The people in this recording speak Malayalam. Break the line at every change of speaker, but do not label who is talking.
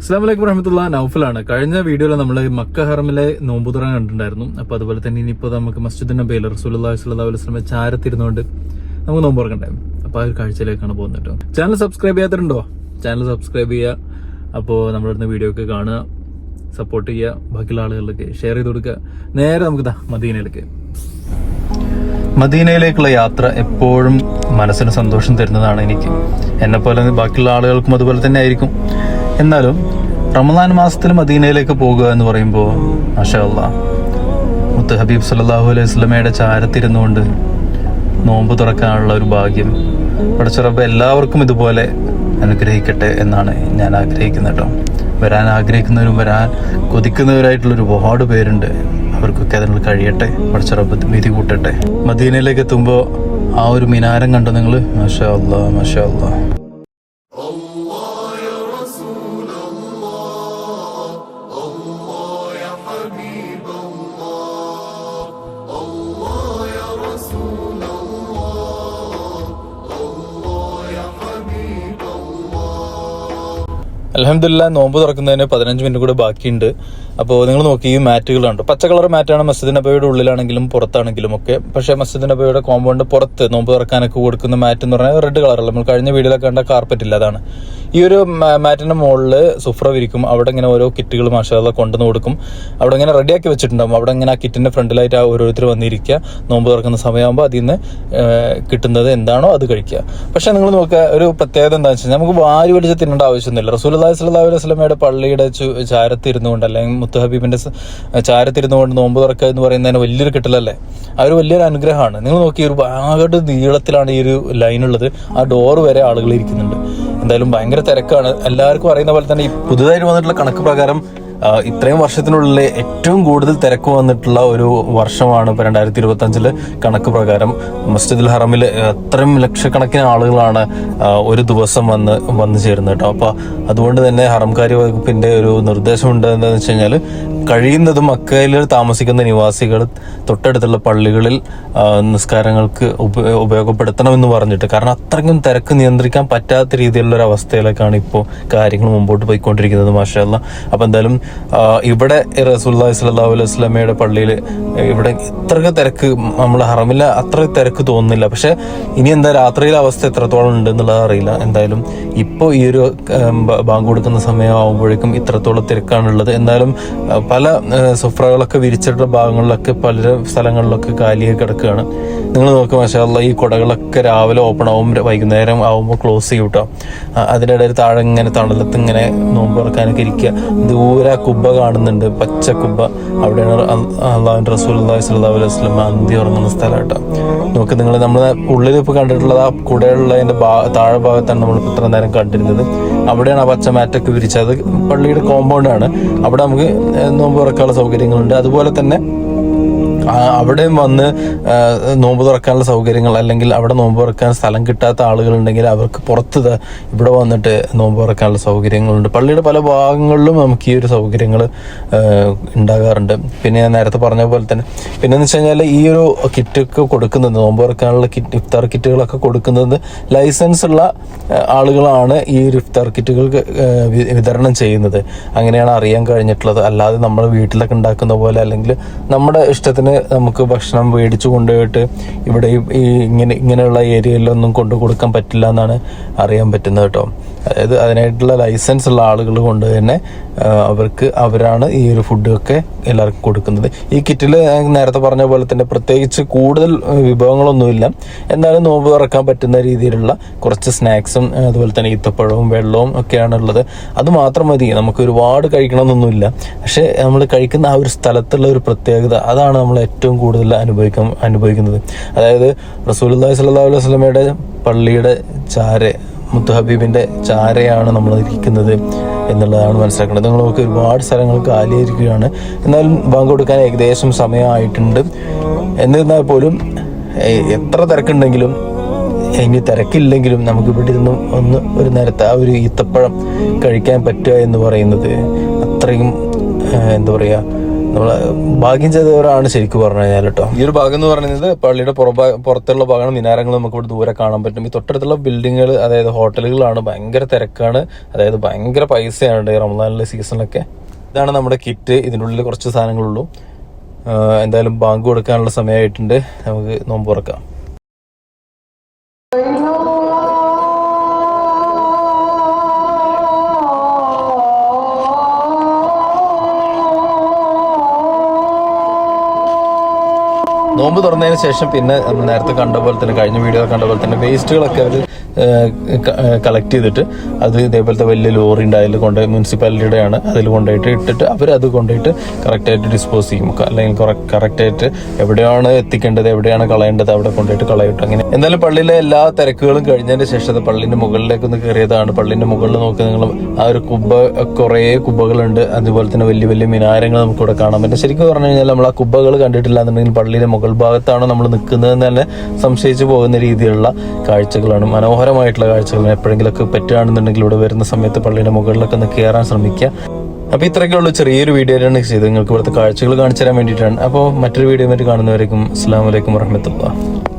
അസ്സലാമു അലൈക്കും വറഹ്മത്തുള്ളാഹി. നൗഫലാണ്. കഴിഞ്ഞ വീഡിയോയിൽ നമ്മൾ മക്ക ഹറമിലെ നോമ്പുതുറ കണ്ടിട്ടുണ്ടായിരുന്നു. അപ്പോൾ അതുപോലെ തന്നെ ഇനിയിപ്പോൾ നമുക്ക് മസ്ജിദ് നബിയിൽ റസൂലുള്ളാഹി സ്വല്ലല്ലാഹു അലൈഹി വസല്ലം ചാരത്തിരുന്നുകൊണ്ട് നമുക്ക് നോമ്പ് തുറക്കണ്ടേ. അപ്പോൾ ആ ഒരു കാഴ്ചയിലേക്കാണ് പോകുന്നത് കേട്ടോ. ചാനൽ സബ്സ്ക്രൈബ് ചെയ്യാത്തിട്ടുണ്ടോ? ചാനൽ സബ്സ്ക്രൈബ് ചെയ്യുക. അപ്പോൾ നമ്മളിടുന്ന വീഡിയോ ഒക്കെ കാണുക, സപ്പോർട്ട് ചെയ്യുക, ബാക്കിയുള്ള ആളുകളിലേക്ക് ഷെയർ ചെയ്ത് കൊടുക്കുക. നേരെ നമുക്ക് മദീനയിലേക്കുള്ള യാത്ര എപ്പോഴും മനസ്സിന് സന്തോഷം തരുന്നതാണ്. എനിക്ക് എന്നെപ്പോലെ ബാക്കിയുള്ള ആളുകൾക്കും അതുപോലെ തന്നെ ആയിരിക്കും. എന്നാലും റമദാൻ മാസത്തിൽ മദീനയിലേക്ക് പോകുക എന്ന് പറയുമ്പോൾ മാഷാ അല്ലാഹ്, മുത്ത് ഹബീബ് സല്ലല്ലാഹു അലൈഹി വസല്ലമയുടെ ചാരത്തിരുന്നുകൊണ്ട് നോമ്പ് തുറക്കാനുള്ള ഒരു ഭാഗ്യം പടച്ച റബ്ബ് എല്ലാവർക്കും ഇതുപോലെ അനുഗ്രഹിക്കട്ടെ എന്നാണ് ഞാൻ ആഗ്രഹിക്കുന്നത് കേട്ടോ. വരാൻ ആഗ്രഹിക്കുന്നവരും വരാൻ കൊതിക്കുന്നവരായിട്ടുള്ള ഒരുപാട് പേരുണ്ട്. അവർക്കൊക്കെ അതിനുള്ള കഴിയട്ടെ, പടച്ച റബ്ബ് വിധി കൂട്ടട്ടെ. മദീനയിലേക്ക് എത്തുമ്പോൾ ആ ഒരു മിനാരം കണ്ടു നിങ്ങൾ? മാഷാ അല്ലാഹ്, മാഷാ അല്ലാഹ്. അൽഹംദുലില്ലാ, നോമ്പ് തുറക്കുന്നതിന് 15 മിനിറ്റ് കൂടെ ബാക്കിയുണ്ട്. അപ്പോൾ നിങ്ങൾ നോക്കി, ഈ മാറ്റുകളുണ്ട്. പച്ച കളർ മാറ്റാണ് മസ്ജിദ് നബവിയുടെ ഉള്ളിലാണെങ്കിലും പുറത്താണെങ്കിലും ഒക്കെ. പക്ഷേ മസ്ജിദ് നബവിയുടെ കോമ്പൗണ്ട് പുറത്ത് നോമ്പ് തുറക്കാനൊക്കെ കൊടുക്കുന്ന മാറ്റ് എന്ന് പറഞ്ഞാൽ റെഡ് കളറല്ല. നമ്മൾ കഴിഞ്ഞ വീഡിയോയിലൊക്കെ കണ്ട കാർപ്പറ്റ് ഇല്ല, അതാണ്. ഈ ഒരു മാറ്റിന്റെ മുകളിൽ സുഫ്ര വിരിക്കും. അവിടെ ഇങ്ങനെ ഓരോ കിറ്റുകൾ മാഷാ അല്ലാഹ് കൊണ്ടുവന്ന് കൊടുക്കും. അവിടെ ഇങ്ങനെ റെഡിയാക്കി വെച്ചിട്ടുണ്ടാവും. അവിടെ ഇങ്ങനെ ആ കിറ്റിന്റെ ഫ്രണ്ടിലായിട്ട് ഓരോരുത്തർ വന്നിരിക്കുക. നോമ്പ് തുറക്കുന്ന സമയമാകുമ്പോൾ അതിൽ നിന്ന് കിട്ടുന്നത് എന്താണോ അത് കഴിക്കുക. പക്ഷെ നിങ്ങൾ നോക്കുക, ഒരു പ്രത്യേകത എന്താണെന്ന് വെച്ചാൽ നമുക്ക് വാരി വലിച്ച് തിന്നേണ്ട ആവശ്യമൊന്നുമില്ല. റസൂലുള്ളാഹി സ്വല്ലല്ലാഹു അലൈഹി വസല്ലമയുടെ പള്ളിയുടെ ചാരത്തിരുന്നുകൊണ്ട് അല്ലെങ്കിൽ മുത്ത് ഹബീബിന്റെ ചാരത്തിരുന്നുകൊണ്ട് നോമ്പ് തുറക്കുക എന്ന് പറയുന്നതിന് വലിയൊരു കിട്ടലല്ലേ. ആ ഒരു വലിയൊരു അനുഗ്രഹമാണ്. നിങ്ങൾ നോക്കി, ഒരു ആകെ നീളത്തിലാണ് ഈ ഒരു ലൈൻ ഉള്ളത്. ആ ഡോറ് വരെ ആളുകൾ ഇരിക്കുന്നുണ്ട്. എന്തായാലും ഭയങ്കര തിരക്കാണ്. എല്ലാവർക്കും അറിയുന്ന പോലെ തന്നെ ഈ പുതുതായിട്ട് വന്നിട്ടുള്ള കണക്ക് പ്രകാരം ഇത്രയും വർഷത്തിനുള്ളിൽ ഏറ്റവും കൂടുതൽ തിരക്ക് വന്നിട്ടുള്ള ഒരു വർഷമാണ് ഇപ്പോൾ 2025 കണക്ക് പ്രകാരം. മസ്ജിദുൽ ഹറമിൽ അത്രയും ലക്ഷക്കണക്കിന് ആളുകളാണ് ഒരു ദിവസം വന്ന് ചേരുന്നത് കേട്ടോ. അപ്പോൾ അതുകൊണ്ട് തന്നെ ഹറംകാര്യ വകുപ്പിന്റെ ഒരു നിർദ്ദേശം ഉണ്ട്. എന്താണെന്ന് വെച്ച് കഴിഞ്ഞാൽ കഴിയുന്നതും മക്കയിൽ താമസിക്കുന്ന നിവാസികൾ തൊട്ടടുത്തുള്ള പള്ളികളിൽ നിസ്കാരങ്ങൾക്ക് ഉപയോഗപ്പെടുത്തണമെന്ന് പറഞ്ഞിട്ട്. കാരണം അത്രയ്ക്കും തിരക്ക് നിയന്ത്രിക്കാൻ പറ്റാത്ത രീതിയിലുള്ള ഒരു അവസ്ഥയിലേക്കാണ് ഇപ്പോൾ കാര്യങ്ങൾ മുമ്പോട്ട് പോയിക്കൊണ്ടിരിക്കുന്നത്. മാഷാ അല്ലാഹ്. അപ്പോൾ എന്തായാലും ഇവിടെ റസൂലുള്ളാഹി സ്വല്ലല്ലാഹു അലൈഹി വസല്ലമയുടെ പള്ളിയിൽ ഇവിടെ ഇത്രയ്ക്ക് തിരക്ക് നമ്മുടെ ഹറമിൽ അത്ര തിരക്ക് തോന്നുന്നില്ല. പക്ഷെ ഇനി എന്താ രാത്രിയിലെ അവസ്ഥ എത്രത്തോളം ഉണ്ട് എന്നുള്ളത് അറിയില്ല. എന്തായാലും ഇപ്പോൾ ഈ ഒരു ബാങ്ക് കൊടുക്കുന്ന സമയമാകുമ്പോഴേക്കും ഇത്രത്തോളം തിരക്കാണുള്ളത്. എന്തായാലും പല സുഫ്രകളൊക്കെ വിരിച്ചിട്ടുള്ള ഭാഗങ്ങളിലൊക്കെ പല സ്ഥലങ്ങളിലൊക്കെ കാലിയായി കിടക്കുകയാണ്. നിങ്ങൾ നോക്കുക മാഷാ അല്ലാഹ്, ഈ കുടകളൊക്കെ രാവിലെ ഓപ്പൺ ആവും, വൈകുന്നേരം ആവുമ്പോൾ ക്ലോസ് ചെയ്യും കേട്ടോ. അതിനിടയിൽ താഴെ ഇങ്ങനെ തണലത്ത് ഇങ്ങനെ നോമ്പ് തുറക്കാനൊക്കെ ഇരിക്കുക. ദൂരെ കുബ്ബ കാണുന്നുണ്ട്, പച്ച കുബ്ബ. അവിടെയാണ് അല്ലാഹുവിന്റെ റസൂലുള്ളാഹി സ്വല്ലല്ലാഹു അലൈഹി വസല്ലം അന്തി ഉറങ്ങുന്ന സ്ഥലം കേട്ടോ. നോക്ക് നിങ്ങൾ, നമ്മളെ ഉള്ളിൽ ഇപ്പോൾ കണ്ടിട്ടുള്ളത് ആ കുടയുള്ളതിന്റെ താഴെ ഭാഗത്താണ് നമ്മളിപ്പോൾ ഇത്ര നേരം കണ്ടിരുന്നത്. അവിടെയാണ് ആ പച്ച മാറ്റൊക്കെ വിരിച്ചത്. പള്ളിയുടെ കോമ്പൗണ്ടാണ്. അവിടെ നമുക്ക് നോമ്പ് തുറക്കാനുള്ള സൗകര്യങ്ങളുണ്ട്. അതുപോലെ തന്നെ അവിടെയും വന്ന് നോമ്പ് തുറക്കാനുള്ള സൗകര്യങ്ങൾ, അല്ലെങ്കിൽ അവിടെ നോമ്പ് തുറക്കാൻ സ്ഥലം കിട്ടാത്ത ആളുകളുണ്ടെങ്കിൽ അവർക്ക് പുറത്ത് ഇവിടെ വന്നിട്ട് നോമ്പ് തുറക്കാനുള്ള സൗകര്യങ്ങളുണ്ട്. പള്ളിയുടെ പല ഭാഗങ്ങളിലും നമുക്ക് ഈ ഒരു സൗകര്യങ്ങൾ ഉണ്ടാകാറുണ്ട്. പിന്നെ ഞാൻ നേരത്തെ പറഞ്ഞ പോലെ തന്നെ പിന്നെന്ന് വെച്ച് കഴിഞ്ഞാൽ ഈ ഒരു കിറ്റൊക്കെ കൊടുക്കുന്നത്, നോമ്പ് തുറക്കാനുള്ള ഇഫ്താർ കിറ്റുകളൊക്കെ കൊടുക്കുന്നത് ലൈസൻസ് ഉള്ള ആളുകളാണ് ഈ ഒരു ഇഫ്താർ കിറ്റുകൾക്ക് വിതരണം ചെയ്യുന്നത്. അങ്ങനെയാണ് അറിയാൻ കഴിഞ്ഞിട്ടുള്ളത്. അല്ലാതെ നമ്മൾ വീട്ടിലൊക്കെ ഉണ്ടാക്കുന്ന പോലെ അല്ലെങ്കിൽ നമ്മുടെ ഇഷ്ടത്തിന് നമുക്ക് ഭക്ഷണം മേടിച്ചു കൊണ്ടുപോയിട്ട് ഇവിടെ ഈ ഇങ്ങനെയുള്ള ഏരിയയിലൊന്നും കൊണ്ടു കൊടുക്കാൻ പറ്റില്ല എന്നാണ് അറിയാൻ പറ്റുന്നത് കേട്ടോ. അതായത് അതിനായിട്ടുള്ള ലൈസൻസ് ഉള്ള ആളുകൾ കൊണ്ട് തന്നെ അവരാണ് ഈ ഒരു ഫുഡൊക്കെ എല്ലാവർക്കും കൊടുക്കുന്നത്. ഈ കിറ്റിൽ നേരത്തെ പറഞ്ഞ പോലെ തന്നെ പ്രത്യേകിച്ച് കൂടുതൽ വിഭവങ്ങളൊന്നുമില്ല. എന്നാലും നോമ്പ് തുറക്കാൻ പറ്റുന്ന രീതിയിലുള്ള കുറച്ച് സ്നാക്സും അതുപോലെ തന്നെ ഈത്തപ്പഴവും വെള്ളവും ഒക്കെയാണ് ഉള്ളത്. അത് മാത്രം മതി, നമുക്ക് ഒരുപാട് കഴിക്കണമെന്നൊന്നുമില്ല. പക്ഷെ നമ്മൾ കഴിക്കുന്ന ആ ഒരു സ്ഥലത്തുള്ള ഒരു പ്രത്യേകത, അതാണ് നമ്മൾ ഏറ്റവും കൂടുതൽ അനുഭവിക്കുന്നത്. അതായത് റസൂലുള്ളാഹി സ്വല്ലല്ലാഹു അലൈഹി വസല്ലമയുടെ പള്ളിയുടെ മുത്ത് ഹബീബിന്റെ ചാരയാണ് നമ്മൾ ഇരിക്കുന്നത് എന്നുള്ളതാണ് മനസ്സിലാക്കേണ്ടത്. നിങ്ങൾ നമുക്ക് ഒരുപാട് സ്ഥലങ്ങൾ കാലിയായിരിക്കുകയാണ്. എന്നാലും ബാങ്ക് കൊടുക്കാൻ ഏകദേശം സമയമായിട്ടുണ്ട്. എന്നിരുന്നാൽ പോലും എത്ര തിരക്കുണ്ടെങ്കിലും ഇനി തിരക്കില്ലെങ്കിലും നമുക്ക് ഇവിടെ നിന്നും ഒരു നേരത്തെ ആ ഒരു ഈത്തപ്പഴം കഴിക്കാൻ പറ്റുക എന്ന് പറയുന്നത് അത്രയും എന്താ പറയുക, നമ്മളെ ഭാഗ്യം ചെയ്തവരാണ് ശരിക്കും പറഞ്ഞു കഴിഞ്ഞാൽ കേട്ടോ. ഈ ഒരു ഭാഗം എന്ന് പറയുന്നത് പള്ളിയുടെ പുറത്തുള്ള ഭാഗമാണ്. മിനാരങ്ങൾ നമുക്ക് ഇവിടെ ദൂരെ കാണാൻ പറ്റും. ഈ തൊട്ടടുത്തുള്ള ബിൽഡിങ്ങുകൾ, അതായത് ഹോട്ടലുകളാണ്. ഭയങ്കര തിരക്കാണ്, അതായത് ഭയങ്കര പൈസയാണ് ഈ റമദാനിലെ സീസണിലൊക്കെ. ഇതാണ് നമ്മുടെ കിറ്റ്. ഇതിനുള്ളിൽ കുറച്ച് സാധനങ്ങളുള്ളൂ. എന്തായാലും ബാങ്ക് കൊടുക്കാനുള്ള സമയമായിട്ടുണ്ട്. നമുക്ക് നോമ്പ് തുറക്കാം. നോമ്പ് തുറന്നതിന് ശേഷം പിന്നെ നമ്മൾ നേരത്തെ കണ്ട പോലെ തന്നെ, കഴിഞ്ഞ വീഡിയോ കണ്ട പോലെ തന്നെ, വേസ്റ്റുകളൊക്കെ അവർ കളക്ട് ചെയ്തിട്ട് അത് ഇതേപോലത്തെ വലിയ ലോറി ഉണ്ട്, അതിൽ കൊണ്ടുപോയി മുനിസിപ്പാലിറ്റിയുടെയാണ്, അതിൽ കൊണ്ടുപോയിട്ട് ഇട്ടിട്ട് അവരത് കൊണ്ടുപോയിട്ട് കറക്റ്റായിട്ട് ഡിസ്പോസ് ചെയ്യും. അല്ലെങ്കിൽ കറക്റ്റായിട്ട് എവിടെയാണ് എത്തിക്കേണ്ടത്, എവിടെയാണ് കളയേണ്ടത് അവിടെ കൊണ്ടുപോയിട്ട് കളയിട്ടു. അങ്ങനെ എന്തായാലും പള്ളിയിലെ എല്ലാ തിരക്കുകളും കഴിഞ്ഞതിന് ശേഷം പള്ളിന്റെ മുകളിലേക്ക് ഒന്ന് കയറിയതാണ്. പള്ളിന്റെ മുകളിൽ നോക്കി നിങ്ങൾ ആ ഒരു കുറേ കുബ്ബകളുണ്ട്. അതുപോലെ തന്നെ വലിയ വലിയ മിനാരങ്ങൾ നമുക്കിവിടെ കാണാൻ പറ്റും. ശരിക്കും പറഞ്ഞു കഴിഞ്ഞാൽ നമ്മൾ ആ കുബ്ബകൾ കണ്ടിട്ടില്ല എന്നുണ്ടെങ്കിൽ പള്ളിയിലെ മുകൾ ഭാഗത്താണ് നമ്മൾ നിൽക്കുന്നതെന്ന് തന്നെ സംശയിച്ചു പോകുന്ന രീതിയിലുള്ള കാഴ്ചകളാണ്. മനോഹരമായിട്ടുള്ള കാഴ്ചകളാണ്. എപ്പോഴെങ്കിലൊക്കെ പറ്റുകയാണെന്നുണ്ടെങ്കിൽ ഇവിടെ വരുന്ന സമയത്ത് പള്ളിയുടെ മുകളിലൊക്കെ ഒന്ന് കയറാൻ ശ്രമിക്കുക. അപ്പോൾ ഇത്രയൊക്കെ ഉള്ളൂ, ചെറിയൊരു വീഡിയോയിലാണ് ചെയ്ത് നിങ്ങൾക്ക് ഇവിടുത്തെ കാഴ്ചകൾ കാണിച്ചു തരാൻ വേണ്ടിയിട്ടാണ്. അപ്പോൾ മറ്റൊരു വീഡിയോ ആയിട്ട് കാണുന്നവരേക്കും അസ്സലാമു അലൈക്കും വറഹ്മത്തുള്ളാഹി.